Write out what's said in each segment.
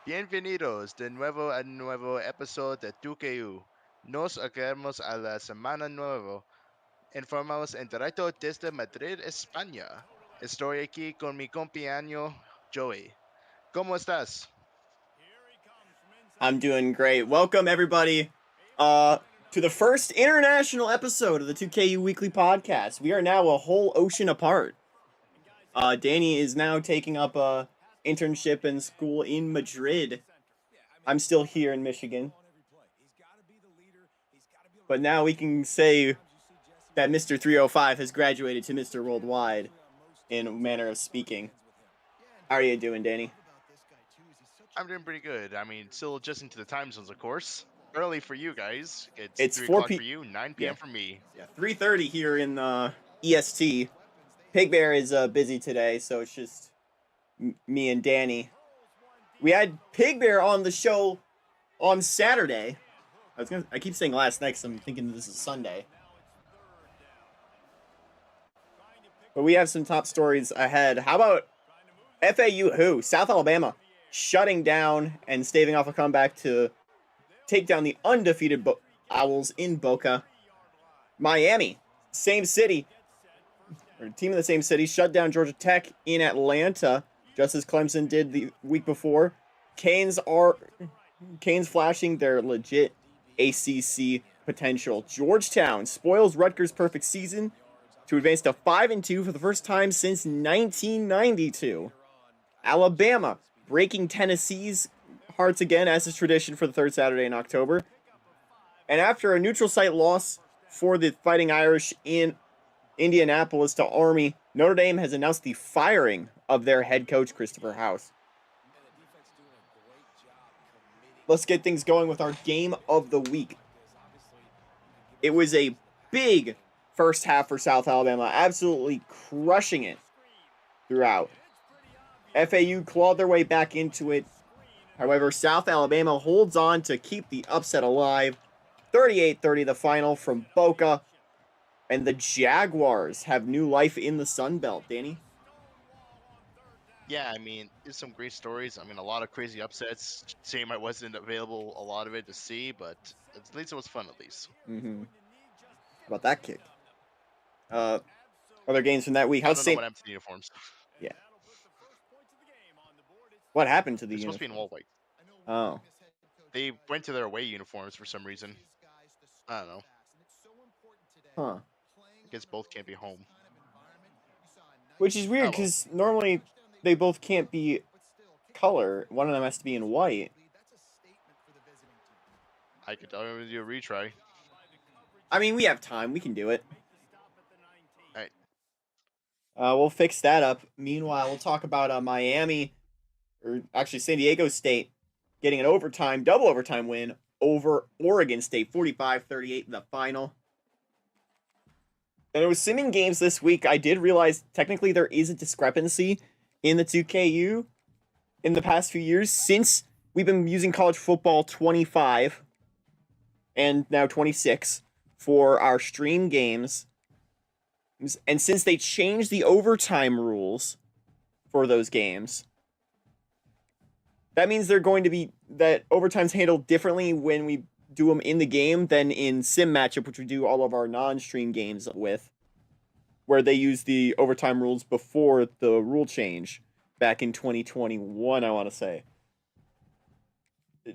Bienvenidos de nuevo a un nuevo episodio de 2KU. Nos acercamos a la semana nueva. Informamos en directo desde Madrid, España. Estoy aquí con mi compañero Joey. ¿Cómo estás? I'm doing great. Welcome everybody to the first international episode of the 2KU Weekly Podcast. We are now a whole ocean apart. Danny is now taking up a internship in school in Madrid. I'm still here in Michigan. But now we can say that Mr. 305 has graduated to Mr. Worldwide in a manner of speaking. How are you doing, Danny? I'm doing pretty good. I mean, still adjusting to the time zones, of course. Early for you guys. It's 3 4 o'clock for you, 9 p.m. for me. Yeah, 3:30 here in EST. Pig Bear is busy today, so it's just me and Danny. We had Pig Bear on the show on Saturday. I keep saying last night because I'm thinking this is Sunday. But we have some top stories ahead. How about FAU South Alabama shutting down and staving off a comeback to take down the undefeated Owls in Boca. Miami, same city, or team in the same city, shut down Georgia Tech in Atlanta, just as Clemson did the week before. Canes flashing their legit ACC potential. Georgetown spoils Rutgers' perfect season to advance to 5-2 for the first time since 1992. Alabama breaking Tennessee's hearts again, as is tradition for the third Saturday in October. And after a neutral site loss for the Fighting Irish in Indianapolis to Army, Notre Dame has announced the firing of their head coach, Christopher House. Let's get things going with our game of the week. It was a big first half for South Alabama, absolutely crushing it throughout. FAU clawed their way back into it. However, South Alabama holds on to keep the upset alive. 38-30 the final from Boca. And the Jaguars have new life in the Sun Belt, Danny. Yeah, I mean, there's some great stories. I mean, a lot of crazy upsets. Shame I wasn't available a lot of it to see, but at least it was fun at least. How about that kick? Other games from that week. I How's don't know St. what happened to the uniforms. Yeah. What happened to the They're supposed to be in uniform? white. Oh. They went to their away uniforms for some reason. I don't know. Huh. I guess both can't be home. Which is weird, because normally they both can't be color. One of them has to be in white. I could do a retry. I mean, we have time. We can do it. Alright. We'll fix that up. Meanwhile, we'll talk about Miami, or actually San Diego State, getting an double overtime win over Oregon State, 45-38 in the final. And it was simming games this week. I did realize technically there is a discrepancy in the 2KU in the past few years, since we've been using college football 25 and now 26 for our stream games. And since they changed the overtime rules for those games, that means they're going to be, that overtime's handled differently when we do them in the game than in sim matchup, which we do all of our non-stream games with, where they use the overtime rules before the rule change back in 2021, I want to say.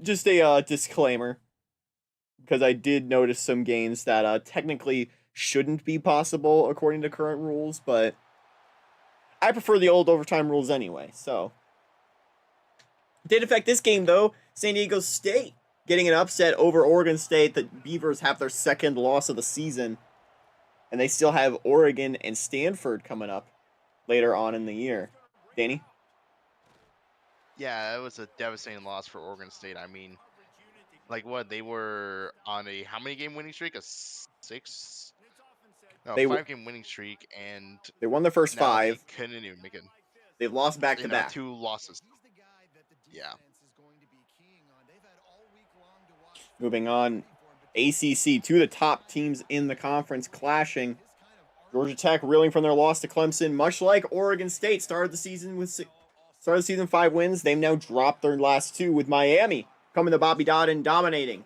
Just a disclaimer, because I did notice some games that technically shouldn't be possible according to current rules, but I prefer the old overtime rules anyway, so. It did affect this game, though. San Diego State getting an upset over Oregon State. The Beavers have their second loss of the season, and they still have Oregon and Stanford coming up later on in the year. Danny? Yeah, it was a devastating loss for Oregon State. I mean, like what? They were on a how many game winning streak? A 5-game winning streak, and they won their first 5. They couldn't even make it. They've lost back to back. 2 losses. Yeah. Moving on, ACC, 2 of the top teams in the conference clashing. Georgia Tech reeling from their loss to Clemson, much like Oregon State started the season with Start of the season 5 wins. They've now dropped their last 2 with Miami coming to Bobby Dodd and dominating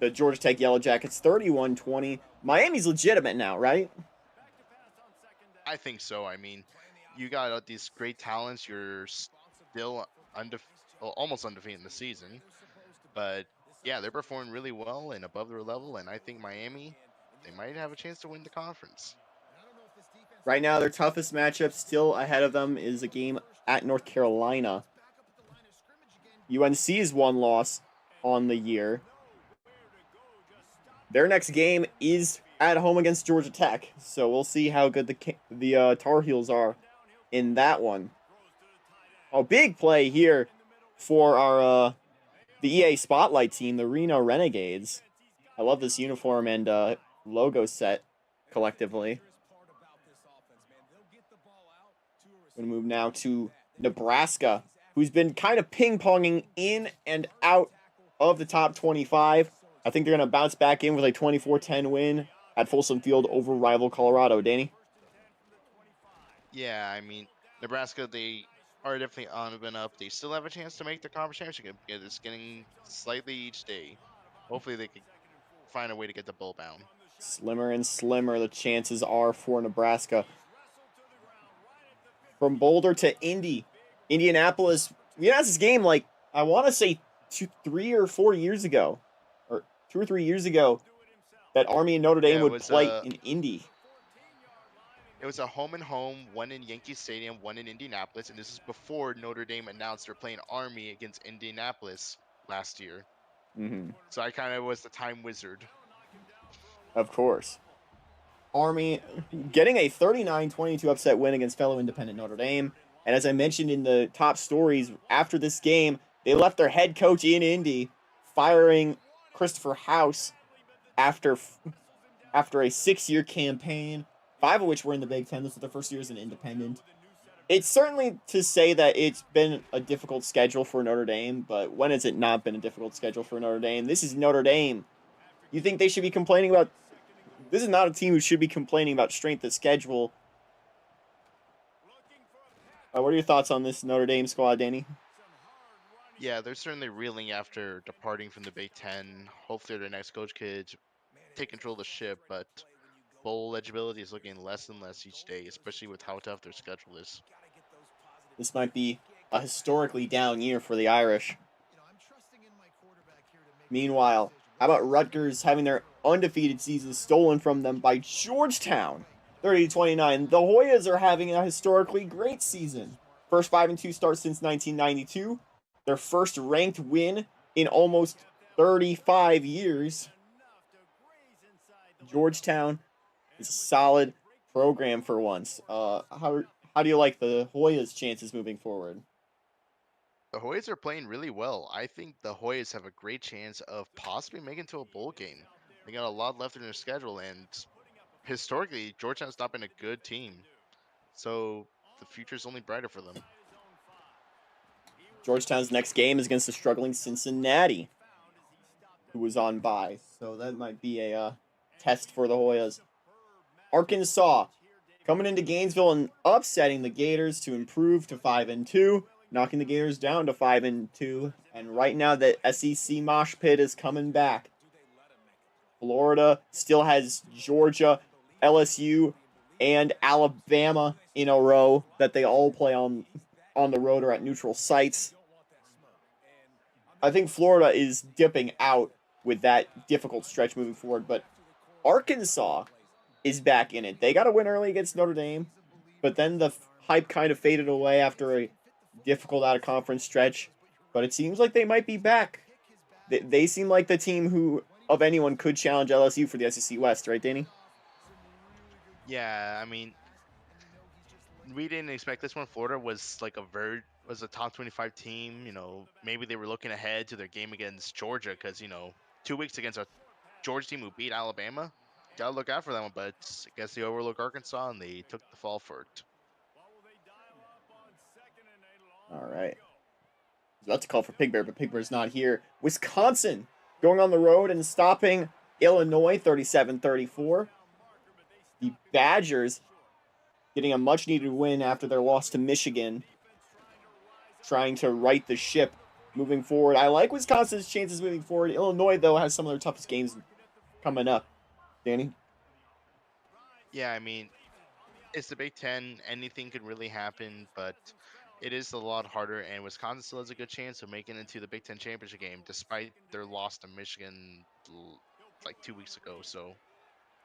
the Georgia Tech Yellow Jackets 31-20. Miami's legitimate now, right? I think so. I mean, you got these great talents. You're still almost undefeated in the season, but yeah, they're performing really well and above their level. And I think Miami, they might have a chance to win the conference. Right now, their toughest matchup still ahead of them is a game at North Carolina. UNC's one loss on the year. Their next game is at home against Georgia Tech, so we'll see how good the Tar Heels are in that one. A big play here for our the EA Spotlight team, the Reno Renegades. I love this uniform and logo set collectively. Going to move now to Nebraska, who's been kind of ping-ponging in and out of the top 25. I think they're going to bounce back in with a 24-10 win at Folsom Field over rival Colorado. Danny? Yeah, I mean, Nebraska, they are definitely on and up. They still have a chance to make the conference championship. It's getting slightly each day. Hopefully, they can find a way to get the bowl bound. Slimmer and slimmer the chances are for Nebraska. From Boulder to Indianapolis. We had this game like, I want to say 3 or 4 years ago, or 2 or 3 years ago, that Army and Notre Dame would play in Indy. It was a home and home, one in Yankee Stadium, one in Indianapolis, and this is before Notre Dame announced they're playing Army against Indianapolis last year. Mm-hmm. So I kind of was the time wizard. Of course. Army getting a 39-22 upset win against fellow independent Notre Dame. And as I mentioned in the top stories, after this game, they left their head coach in Indy, firing Christopher House after a 6-year campaign, 5 of which were in the Big Ten. This was their first year as an independent. It's certainly to say that it's been a difficult schedule for Notre Dame, but when has it not been a difficult schedule for Notre Dame? This is Notre Dame. You think they should be complaining about... This is not a team who should be complaining about strength of schedule. What are your thoughts on this Notre Dame squad, Danny? Yeah, they're certainly reeling after departing from the Big Ten. Hopefully their next coach could take control of the ship, but bowl eligibility is looking less and less each day, especially with how tough their schedule is. This might be a historically down year for the Irish. Meanwhile, how about Rutgers having their undefeated season stolen from them by Georgetown? 30-29. The Hoyas are having a historically great season. First 5-2 start since 1992. Their first ranked win in almost 35 years. Georgetown is a solid program for once. How do you like the Hoyas' chances moving forward? The Hoyas are playing really well. I think the Hoyas have a great chance of possibly making it to a bowl game. They got a lot left in their schedule, and historically, Georgetown's not been a good team. So the future's only brighter for them. Georgetown's next game is against the struggling Cincinnati, who was on bye. So that might be a test for the Hoyas. Arkansas coming into Gainesville and upsetting the Gators to improve to 5-2. Knocking the Gators down to 5-2. And right now, the SEC mosh pit is coming back. Florida still has Georgia, LSU, and Alabama in a row that they all play on the road or at neutral sites. I think Florida is dipping out with that difficult stretch moving forward. But Arkansas is back in it. They got a win early against Notre Dame. But then the hype kind of faded away after a difficult out-of-conference stretch, but it seems like they might be back. They seem like the team who, of anyone, could challenge LSU for the SEC West, right, Danny? Yeah, I mean, we didn't expect this one. Florida was like was a top 25 team. You know, maybe they were looking ahead to their game against Georgia because, 2 weeks against a Georgia team who beat Alabama. Gotta look out for that one, but I guess they overlooked Arkansas and they took the fall for it. All right. I was about to call for Pig Bear, but Pig Bear's not here. Wisconsin going on the road and stopping Illinois 37-34. The Badgers getting a much-needed win after their loss to Michigan. trying to right the ship moving forward. I like Wisconsin's chances moving forward. Illinois, though, has some of their toughest games coming up. Danny? Yeah, I mean, it's the Big Ten. Anything could really happen, but it is a lot harder. And Wisconsin still has a good chance of making it into the Big Ten championship game, despite their loss to Michigan like 2 weeks ago. So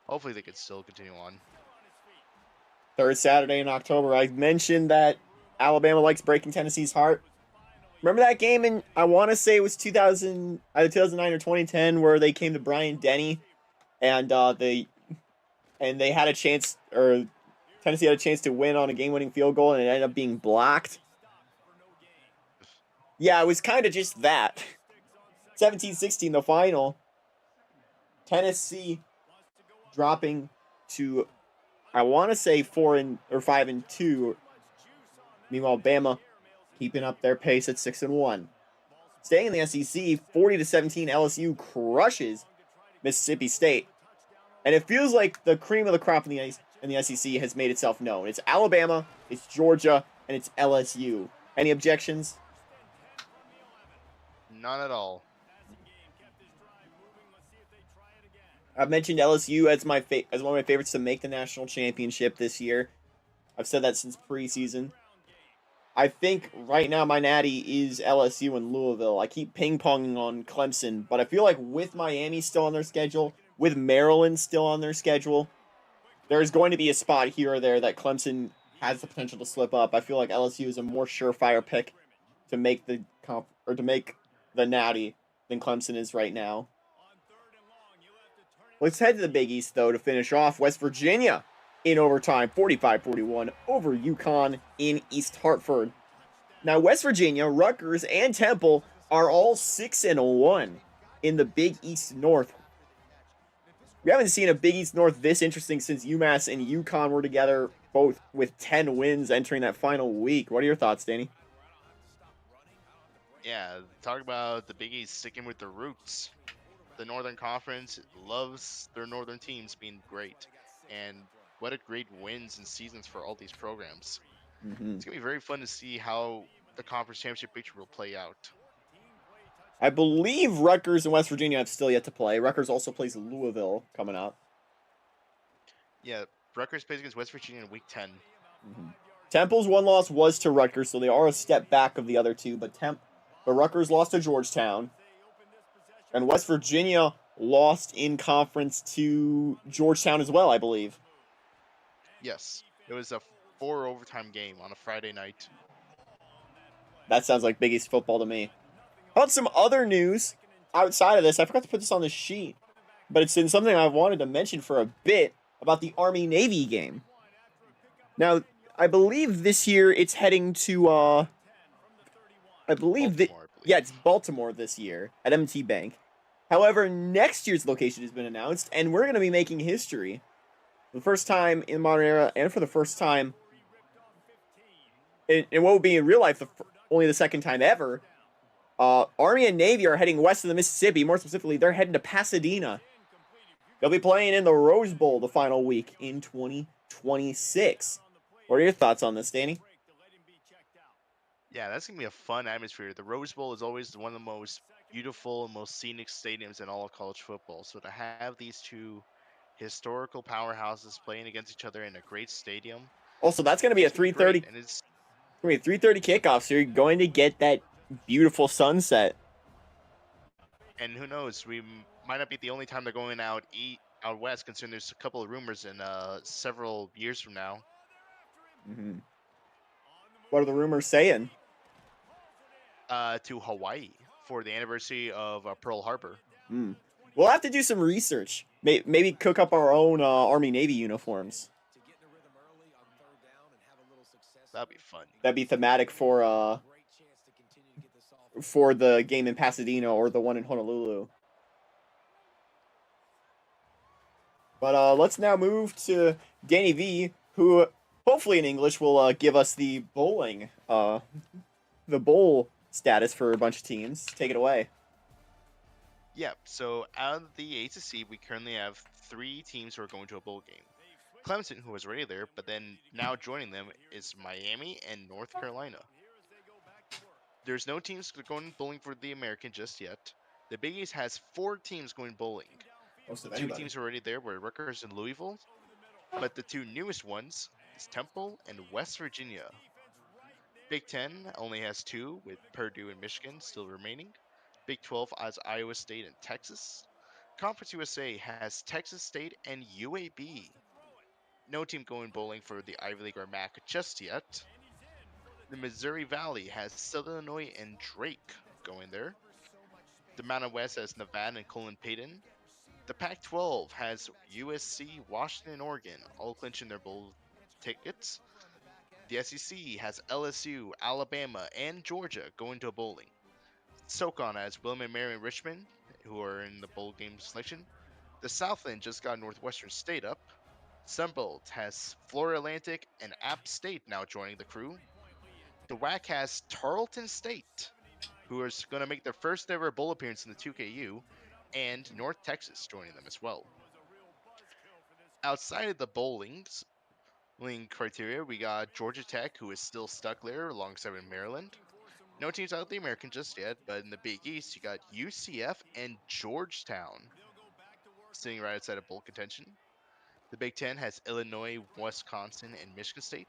hopefully they could still continue on. Third Saturday in October. I mentioned that Alabama likes breaking Tennessee's heart. Remember that game in, I want to say it was 2009 or 2010, where they came to Bryant Denny and they had a chance, or Tennessee had a chance to win on a game-winning field goal, and it ended up being blocked. Yeah, it was kind of just that. 17-16, the final. Tennessee dropping to, I want to say 5-2. Meanwhile, Bama keeping up their pace at 6-1. Staying in the SEC, 40-17, LSU crushes Mississippi State. And it feels like the cream of the crop in the SEC has made itself known. It's Alabama, it's Georgia, and it's LSU. Any objections? None at all. I've mentioned LSU as as one of my favorites to make the national championship this year. I've said that since preseason. I think right now my natty is LSU and Louisville. I keep ping-ponging on Clemson, but I feel like with Miami still on their schedule, with Maryland still on their schedule, there's going to be a spot here or there that Clemson has the potential to slip up. I feel like LSU is a more surefire pick to make the natty than Clemson is right now. Let's head to the Big East, though, to finish off. West Virginia in overtime, 45-41 over UConn in East Hartford. Now, West Virginia, Rutgers, and Temple are all 6-1 in the Big East North. We haven't seen a Big East North this interesting since UMass and UConn were together, both with 10 wins entering that final week. What are your thoughts, Danny? Yeah, talk about the Big East sticking with the roots. The Northern Conference loves their northern teams being great, and what a great wins and seasons for all these programs. It's gonna be very fun to see how the conference championship picture will play out. I believe Rutgers and West Virginia have still yet to play. Rutgers also plays Louisville coming up. Yeah, Rutgers plays against West Virginia in Week 10. Temple's one loss was to Rutgers, so they are a step back of the other two, but Rutgers lost to Georgetown. And West Virginia lost in conference to Georgetown as well, I believe. Yes, it was a 4 overtime game on a Friday night. That sounds like Big East football to me. How about some other news outside of this? I forgot to put this on the sheet, but it's in something I've wanted to mention for a bit about the Army-Navy game. Now, I believe this year it's heading to, it's Baltimore this year at M&T Bank. However, next year's location has been announced, and we're going to be making history. For the first time in the modern era, and for the first time in what would be in real life, only the second time ever, Army and Navy are heading west of the Mississippi. More specifically, they're heading to Pasadena. They'll be playing in the Rose Bowl the final week in 2026. What are your thoughts on this, Danny? Yeah, that's going to be a fun atmosphere. The Rose Bowl is always one of the most beautiful and most scenic stadiums in all of college football. So to have these two historical powerhouses playing against each other in a great stadium. Also, that's going to be a 3:30. And it's going to be a 3:30 kickoff, so you're going to get that beautiful sunset. And who knows, we might not be the only time they're going out west, considering there's a couple of rumors in several years from now. What are the rumors saying? To Hawaii for the anniversary of Pearl Harbor. We'll have to do some research. Maybe cook up our own Army-Navy uniforms. That'd be fun. That'd be thematic for the game in Pasadena or the one in Honolulu. But let's now move to Danny V, who hopefully in English will give us the bowl status for a bunch of teams. Take it away. Yeah, so out of the ACC, we currently have 3 teams who are going to a bowl game. Clemson, who was already there, but then now joining them is Miami and North Carolina. There's no teams going bowling for the American just yet. The Big East has 4 teams going bowling. Most of Two anybody. teams already there were Rutgers and Louisville, but the 2 newest ones is Temple and West Virginia. Big Ten only has 2, with Purdue and Michigan still remaining. Big 12 has Iowa State and Texas. Conference USA has Texas State and UAB. No team going bowling for the Ivy League or MAC just yet. The Missouri Valley has Southern Illinois and Drake going there. The Mountain West has Nevada and Colin Payton. The Pac 12 has USC, Washington, and Oregon, all clinching their bowl tickets. The SEC has LSU, Alabama, and Georgia going to bowling. SoCon has William and Mary and Richmond, who are in the bowl game selection. The Southland just got Northwestern State up. Sunbelt has Florida Atlantic and App State now joining the crew. The WAC has Tarleton State, who is going to make their first ever bowl appearance in the 2KU, and North Texas joining them as well. Outside of the bowling's criteria, we got Georgia Tech, who is still stuck there alongside with Maryland. No teams out of the American just yet, but in the Big East, you got UCF and Georgetown sitting right outside of bowl contention. The Big Ten has Illinois, Wisconsin, and Michigan State.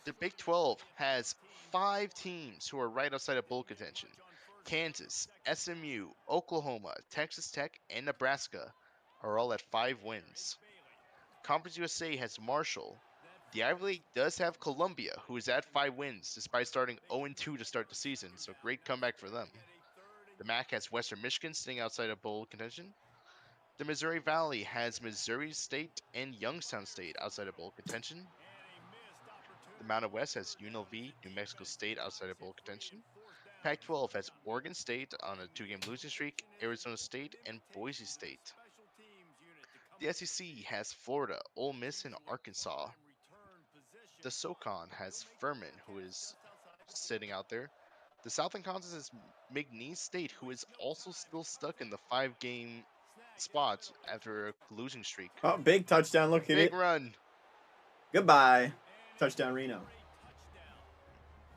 The Big 12 has 5 teams who are right outside of bowl contention. Kansas, SMU, Oklahoma, Texas Tech, and Nebraska are all at 5 wins. Conference USA has Marshall. The Ivy League does have Columbia, who is at 5 wins despite starting 0-2 to start the season, so great comeback for them. The MAC has Western Michigan sitting outside of bowl contention. The Missouri Valley has Missouri State and Youngstown State outside of bowl contention. The Mountain West has UNLV, New Mexico State outside of bowl contention. Pac-12 has Oregon State on a 2-game losing streak, Arizona State, and Boise State. The SEC has Florida, Ole Miss, and Arkansas. The SoCon has Furman, who is sitting out there. The Southern Conference is McNeese State, who is also still stuck in the 5-game spot after a losing streak. Oh, big touchdown. Look at Big it. run. Goodbye. Touchdown, Reno.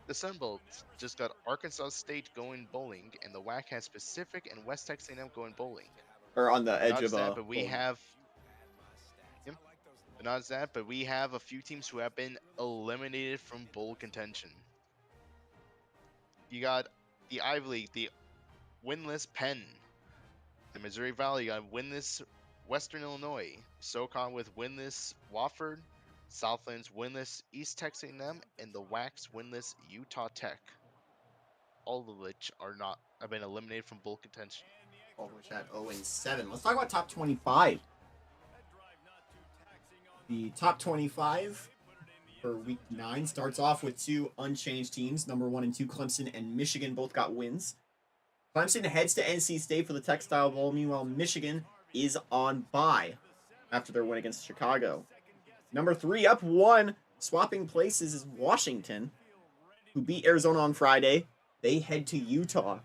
The Sun Belt just got Arkansas State going bowling, and the WAC has Pacific and West Texas A&M going bowling. Or on the edge Not of that, a. but we have. Yep, not that, but we have a few teams who have been eliminated from bowl contention. You got the Ivy League, the winless Penn. The Missouri Valley got winless Western Illinois. SoCon with winless Wofford. Southland's winless East Texas A&M, and the WAC's winless Utah Tech. All of which have been eliminated from bowl contention. All which at 0-7. Let's talk about top 25. The top 25 for week 9 starts off with 2 unchanged teams. Number 1 and 2, Clemson and Michigan both got wins. Clemson heads to NC State for the Textile Bowl. Meanwhile, Michigan is on bye after their win against Chicago. Number 3, up 1, swapping places, is Washington, who beat Arizona on Friday. They head to Utah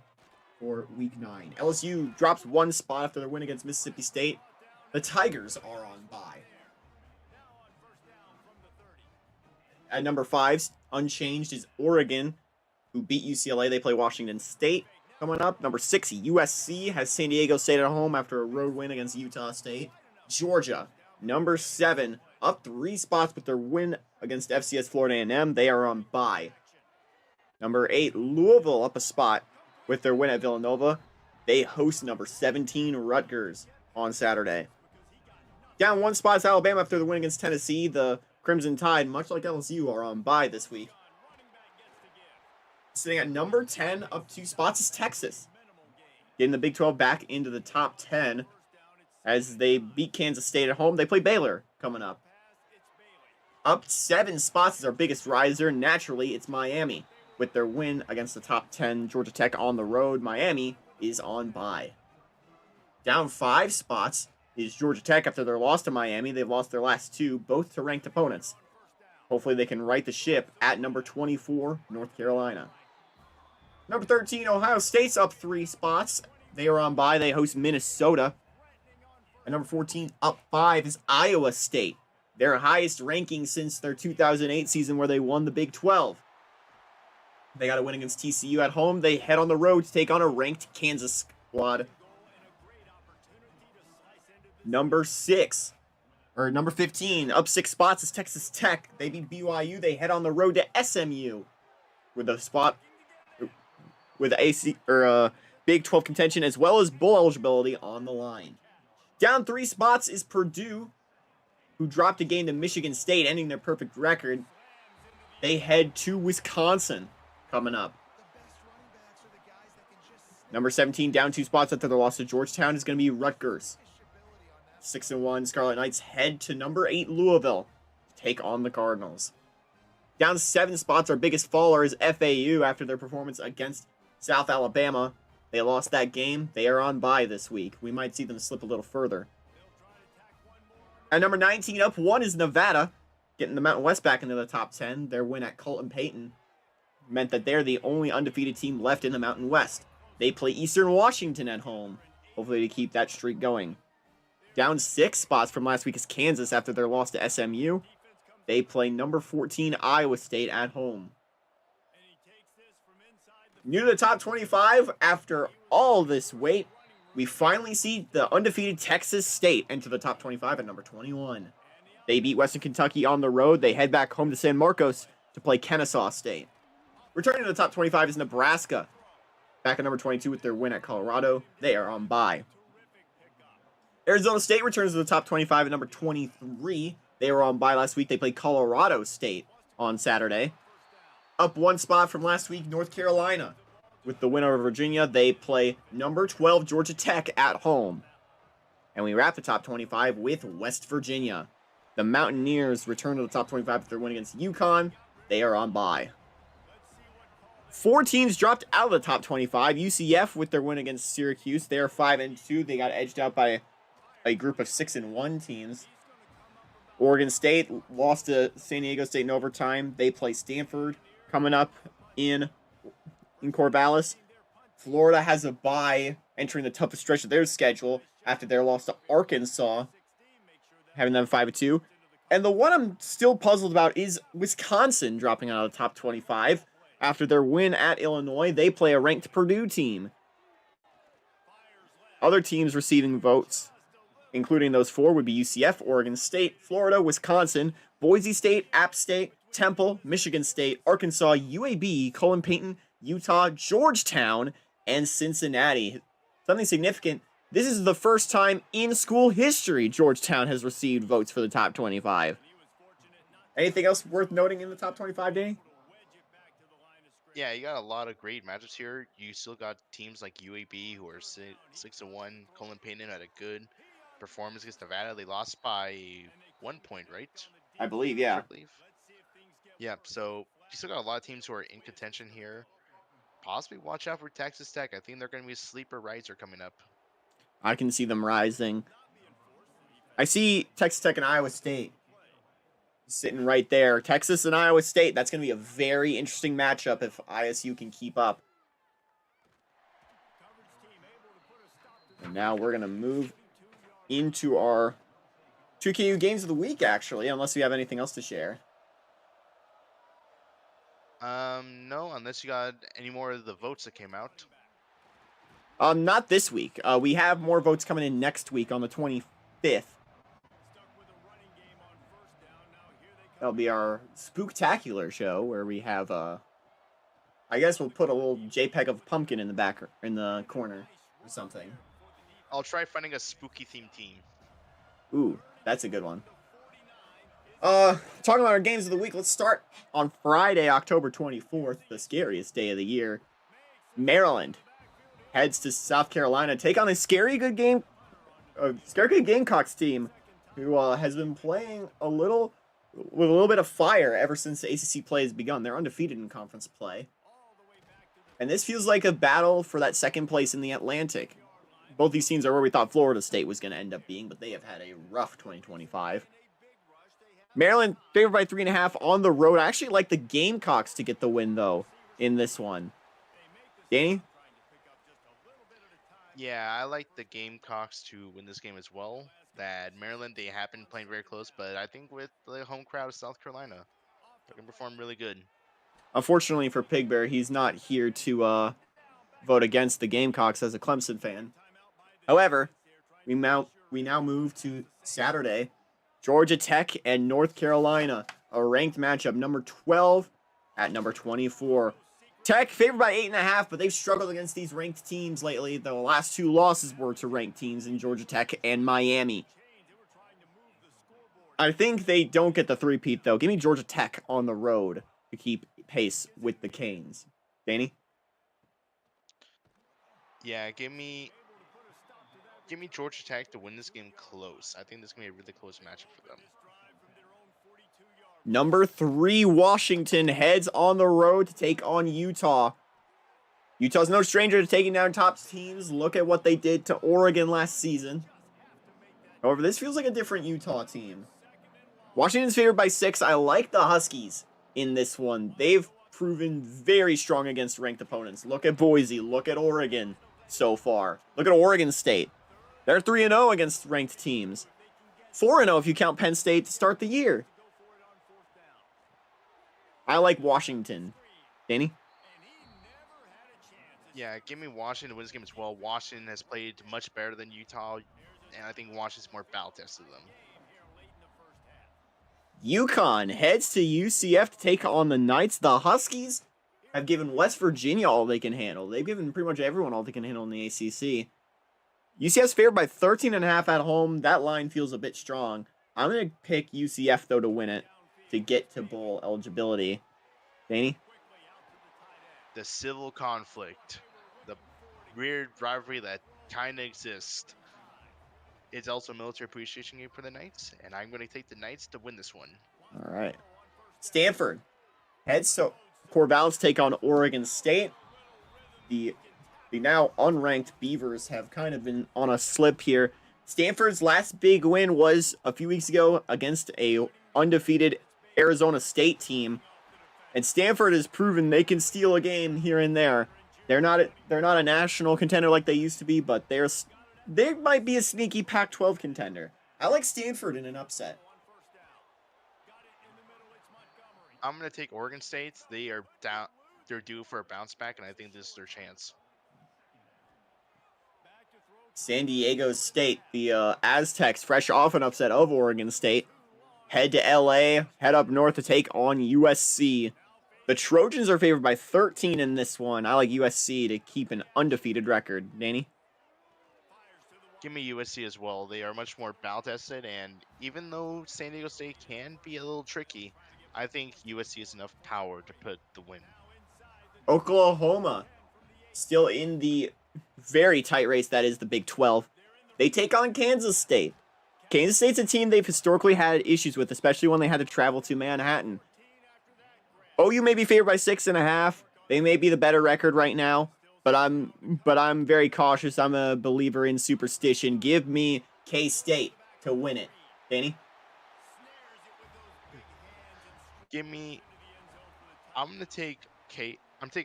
for week 9. LSU drops 1 spot after their win against Mississippi State. The Tigers are on bye. At number 5, unchanged, is Oregon, who beat UCLA. They play Washington State. Coming up, number 6, USC has San Diego State at home after a road win against Utah State. Georgia, number 7, up 3 spots with their win against FCS Florida A&M. They are on bye. Number 8, Louisville, up a spot with their win at Villanova. They host number 17, Rutgers, on Saturday. Down 1 spot is Alabama after the win against Tennessee. The Crimson Tide, much like LSU, are on bye this week. Sitting at number 10, up 2 spots, is Texas. Getting the Big 12 back into the top 10 as they beat Kansas State at home. They play Baylor coming up. Up 7 spots is our biggest riser. Naturally, it's Miami. With their win against the top 10 Georgia Tech on the road, Miami is on bye. Down 5 spots is Georgia Tech after their loss to Miami. They've lost their last 2, both to ranked opponents. Hopefully they can right the ship at number 24, North Carolina. Number 13, Ohio State's up 3 spots. They are on bye. They host Minnesota. And number 14, up 5, is Iowa State. Their highest ranking since their 2008 season where they won the Big 12. They got a win against TCU at home. They head on the road to take on a ranked Kansas squad. Number 15, up 6 spots is Texas Tech. They beat BYU. They head on the road to SMU with a spot with AC or Big 12 contention as well as bowl eligibility on the line. Down 3 spots is Purdue, who dropped a game to Michigan State, ending their perfect record. They head to Wisconsin coming up. Number 17, down 2 spots after their loss to Georgetown, is going to be Rutgers. 6-1 Scarlet Knights head to number 8 Louisville to take on the Cardinals. Down 7 spots, our biggest faller is FAU after their performance against South Alabama. They lost that game. They are on bye this week. We might see them slip a little further. At number 19, up 1 is Nevada, getting the Mountain West back into the top 10. Their win at Colton Payton meant that they're the only undefeated team left in the Mountain West. They play Eastern Washington at home, hopefully to keep that streak going. Down 6 spots from last week is Kansas after their loss to SMU. They play number 14 Iowa State at home. New to the top 25, after all this wait, we finally see the undefeated Texas State enter the top 25 at number 21. They beat Western Kentucky on the road. They head back home to San Marcos to play Kennesaw State. Returning to the top 25 is Nebraska, back at number 22 with their win at Colorado. They are on bye. Arizona State returns to the top 25 at number 23. They were on bye last week. They played Colorado State on Saturday. Up 1 spot from last week, North Carolina. With the win over Virginia, they play number 12 Georgia Tech at home. And we wrap the top 25 with West Virginia. The Mountaineers return to the top 25 with their win against UConn. They are on bye. 4 teams dropped out of the top 25. UCF with their win against Syracuse. They are 5-2. They got edged out by a group of 6-1 teams. Oregon State lost to San Diego State in overtime. They play Stanford coming up in Corvallis. Florida has a bye entering the toughest stretch of their schedule after their loss to Arkansas, having them 5-2. And the one I'm still puzzled about is Wisconsin dropping out of the top 25 after their win at Illinois. They play a ranked Purdue team. Other teams receiving votes, including those 4, would be UCF, Oregon State, Florida, Wisconsin, Boise State, App State, Temple, Michigan State, Arkansas, UAB, Colin Payton, Utah, Georgetown, and Cincinnati. Something significant, this is the first time in school history Georgetown has received votes for the top 25. Anything else worth noting in the top 25, Danny? Yeah, you got a lot of great matchups here. You still got teams like UAB who are 6-1. Colin Payton had a good performance against Nevada. They lost by 1 point, right? I believe, yeah. I believe. Yeah, so you still got a lot of teams who are in contention here. Possibly watch out for Texas Tech. I think they're going to be a sleeper riser coming up. I can see them rising. I see Texas Tech and Iowa State sitting right there. Texas and Iowa State, that's going to be a very interesting matchup if ISU can keep up. And now we're going to move into our 2KU games of the week, actually, unless we have anything else to share. No, unless you got any more of the votes that came out. Not this week. We have more votes coming in next week on the 25th. That'll be our spooktacular show where we have I guess we'll put a little JPEG of Pumpkin in the back in the corner or something. I'll try finding a spooky themed team. Ooh, that's a good one. Talking about our games of the week, let's start on Friday, October 24th, the scariest day of the year. Maryland heads to South Carolina, take on a scary good Gamecocks team who has been playing with a little bit of fire ever since the ACC play has begun. They're undefeated in conference play. And this feels like a battle for that second place in the Atlantic. Both these teams are where we thought Florida State was going to end up being, but they have had a rough 2025. Maryland favored by 3.5 on the road. I actually like the Gamecocks to get the win, though, in this one. Danny? Yeah, I like the Gamecocks to win this game as well. That Maryland, they have been playing very close, but I think with the home crowd of South Carolina, they're going to perform really good. Unfortunately for Pig Bear, he's not here to vote against the Gamecocks as a Clemson fan. However, we now move to Saturday. Georgia Tech and North Carolina, a ranked matchup, number 12 at number 24. Tech favored by 8.5, but they've struggled against these ranked teams lately. The last 2 losses were to ranked teams in Georgia Tech and Miami. I think they don't get the three-peat, though. Give me Georgia Tech on the road to keep pace with the Canes. Danny? Yeah, give me Georgia Tech to win this game close. I think this is gonna be a really close matchup for them. Number 3, Washington heads on the road to take on Utah. Utah's no stranger to taking down top teams. Look at what they did to Oregon last season. However, this feels like a different Utah team. Washington's favored by 6. I like the Huskies in this one. They've proven very strong against ranked opponents. Look at Boise. Look at Oregon so far. Look at Oregon State. They're 3-0 against ranked teams. 4-0 if you count Penn State to start the year. I like Washington. Danny? Yeah, give me Washington to win this game as well. Washington has played much better than Utah, and I think Washington's more battle tested them. UConn heads to UCF to take on the Knights. The Huskies have given West Virginia all they can handle. They've given pretty much everyone all they can handle in the ACC. UCF's favored by 13.5 at home. That line feels a bit strong. I'm going to pick UCF, though, to win it, to get to bowl eligibility. Danny? The civil conflict, the weird rivalry that kind of exists. It's also a military appreciation game for the Knights, and I'm going to take the Knights to win this one. All right. Stanford heads to Corvallis take on Oregon State. The now unranked Beavers have kind of been on a slip here. Stanford's last big win was a few weeks ago against a undefeated Arizona State team. And Stanford has proven they can steal a game here and there. They're not a national contender like they used to be, but they might be a sneaky Pac-12 contender. I like Stanford in an upset. I'm going to take Oregon State. They are down. They're due for a bounce back, and I think this is their chance. San Diego State, the Aztecs, fresh off an upset of Oregon State, head to LA, head up north to take on USC. The Trojans are favored by 13 in this one. I like USC to keep an undefeated record. Danny? Give me USC as well. They are much more battle tested, and even though San Diego State can be a little tricky, I think USC has enough power to put the win. Oklahoma, still in the very tight race that is the Big 12. They take on Kansas State. Kansas State's a team they've historically had issues with, especially when they had to travel to Manhattan. OU may be favored by 6.5. They may be the better record right now, but I'm very cautious. I'm a believer in superstition. Give me K-State to win it. Danny? I'm gonna take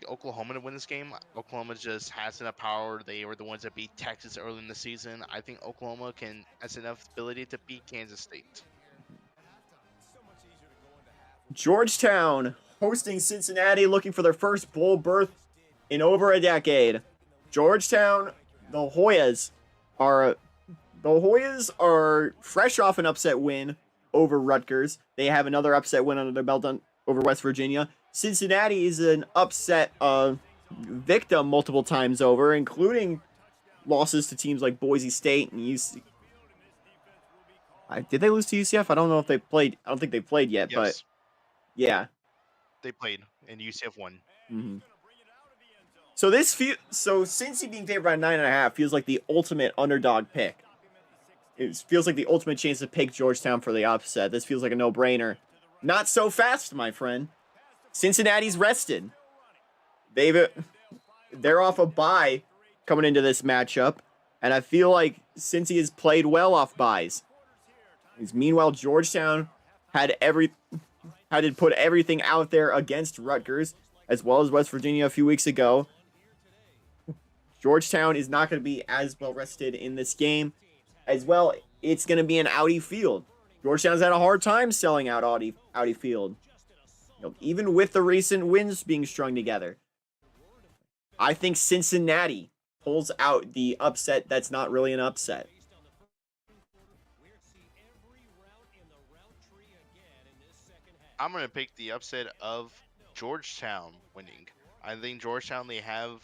Oklahoma to win this game. Oklahoma just has enough power. They were the ones that beat Texas early in the season. I think Oklahoma has enough ability to beat Kansas State. Georgetown hosting Cincinnati, looking for their first bowl berth in over a decade. Georgetown, the Hoyas are fresh off an upset win over Rutgers. They have another upset win under their belt over West Virginia. Cincinnati is an upset victim multiple times over, including losses to teams like Boise State and UC. Did they lose to UCF? I don't know if they played. I don't think they played yet, Yes. but yeah. They played, and UCF won. Mm-hmm. So Cincy being favored by 9.5 feels like the ultimate underdog pick. It feels like the ultimate chance to pick Georgetown for the upset. This feels like a no-brainer. Not so fast, my friend. Cincinnati's rested. They're off a bye coming into this matchup, and I feel like Cincy has played well off byes. Meanwhile, Georgetown had to put everything out there against Rutgers, as well as West Virginia a few weeks ago. Georgetown is not going to be as well rested in this game. As well, it's going to be an Audi field. Georgetown's had a hard time selling out Audi field. Even with the recent wins being strung together. I think Cincinnati pulls out the upset that's not really an upset. I'm gonna pick the upset of Georgetown winning. I think Georgetown they have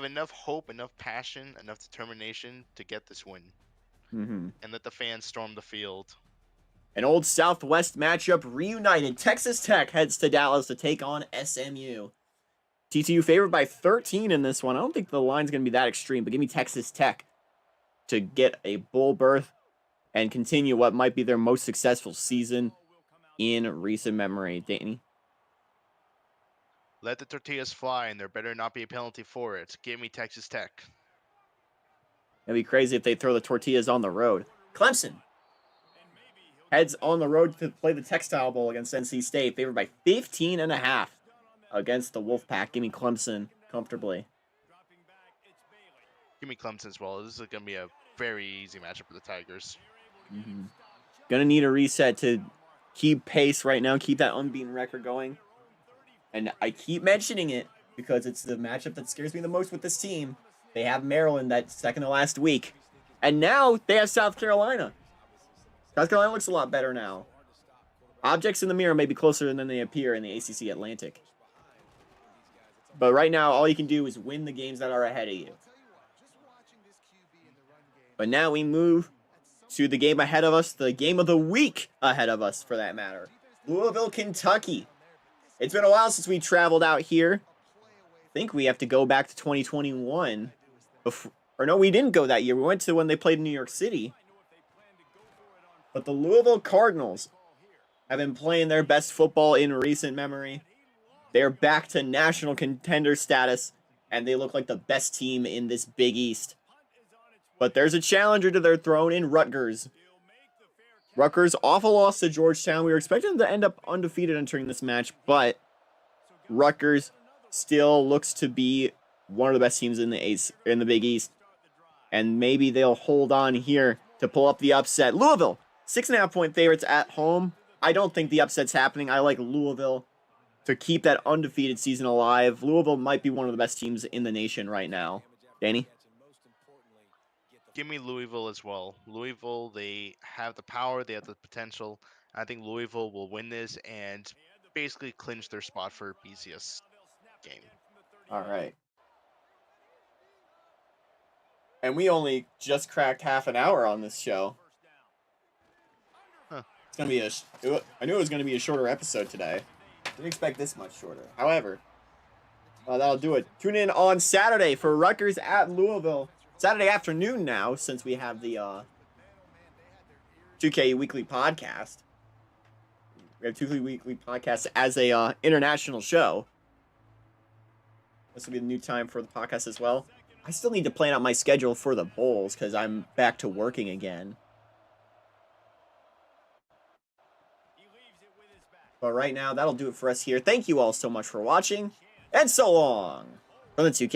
enough hope, enough passion, enough determination to get this win, Mm-hmm. and let the fans storm the field. An old Southwest matchup reunited. Texas Tech heads to Dallas to take on SMU. TTU favored by 13 in this one. I don't think the line's going to be that extreme, but give me Texas Tech to get a bowl berth and continue what might be their most successful season in recent memory. Danny? Let the tortillas fly, and there better not be a penalty for it. Give me Texas Tech. It'd be crazy if they throw the tortillas on the road. Clemson heads on the road to play the Textile Bowl against NC State, favored by 15.5 against the Wolfpack. Give me Clemson comfortably. Give me Clemson as well. This is going to be a very easy matchup for the Tigers. Mm-hmm. Gonna need a reset to keep pace right now, keep that unbeaten record going. And I keep mentioning it because it's the matchup that scares me the most with this team. They have Maryland that second to last week. And now they have South Carolina. South Carolina looks a lot better now. Objects in the mirror may be closer than they appear in the ACC Atlantic. But right now, all you can do is win the games that are ahead of you. But now we move to the game ahead of us, the game of the week ahead of us, for that matter. Louisville, Kentucky. It's been a while since we traveled out here. I think we have to go back to 2021. Or no, we didn't go that year. We went to when they played in New York City. But the Louisville Cardinals have been playing their best football in recent memory. They're back to national contender status, and they look like the best team in this Big East. But there's a challenger to their throne in Rutgers. Rutgers, awful loss to Georgetown. We were expecting them to end up undefeated entering this match, but Rutgers still looks to be one of the best teams in the Big East. And maybe they'll hold on here to pull up the upset. Louisville, 6.5-point favorites at home. I don't think the upset's happening. I like Louisville to keep that undefeated season alive. Louisville might be one of the best teams in the nation right now. Danny? Give me Louisville as well. Louisville, they have the power, they have the potential. I think Louisville will win this and basically clinch their spot for BCS game. All right. And we only just cracked half an hour on this show. Huh. It's gonna be I knew it was gonna be a shorter episode today. Didn't expect this much shorter. However, that'll do it. Tune in on Saturday for Rutgers at Louisville. Saturday afternoon now, since we have the 2K weekly podcast. We have 2K weekly podcast as a international show. This will be the new time for the podcast as well. I still need to plan out my schedule for the bowls because I'm back to working again. But right now, that'll do it for us here. Thank you all so much for watching, and so long from the 2K.